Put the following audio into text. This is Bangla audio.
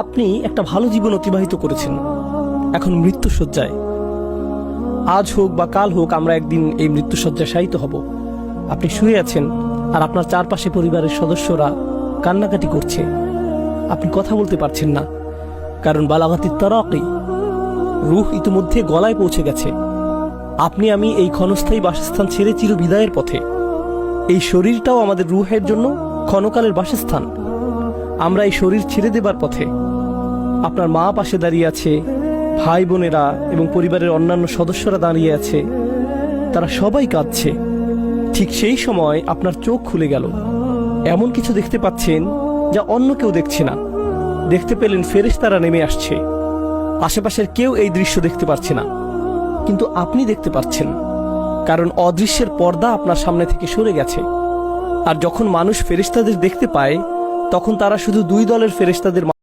আপনি একটা ভালো জীবন অতিবাহিত করেছেন, এখন মৃত্যুশয্যায়। আজ হোক বা কাল হোক আমরা একদিন এই মৃত্যুশয্যায় শায়িত হব। আপনি শুয়ে আছেন আর আপনার চারপাশে পরিবারের সদস্যরা কান্নাকাটি করছে। আপনি কথা বলতে পারছেন না, কারণ বালাগাতি তারাকি, রূহ ইতিমধ্যে গলায় পৌঁছে গেছে। আপনি আমি এই ক্ষণস্থায়ী বাসস্থান ছেড়ে চির বিদায়ের পথে। এই শরীরটাও আমাদের রূহের জন্য ক্ষণকালের বাসস্থান। আমরা এই শরীর ছেড়ে দেবার পথে। আপনার মা পাশে দাঁড়িয়ে আছে, ভাই বোনেরা এবং পরিবারের অন্যান্য সদস্যরা দাঁড়িয়ে আছে, তারা সবাই কাঁদছে। ঠিক সেই সময় আপনার চোখ খুলে গেল, এমন কিছু দেখতে পাচ্ছেন যা অন্য কেউ দেখছে না। দেখতে পেলেন ফেরেশতারা নেমে আসছে। আশেপাশের কেউ এই দৃশ্য দেখতে পাচ্ছে না, কিন্তু আপনি দেখতে পাচ্ছেন, কারণ অদৃশ্যের পর্দা আপনার সামনে থেকে সরে গেছে। আর যখন মানুষ ফেরেশতাদের দেখতে পায়, তখন তারা শুধু দুই দলের ফেরেশতাদের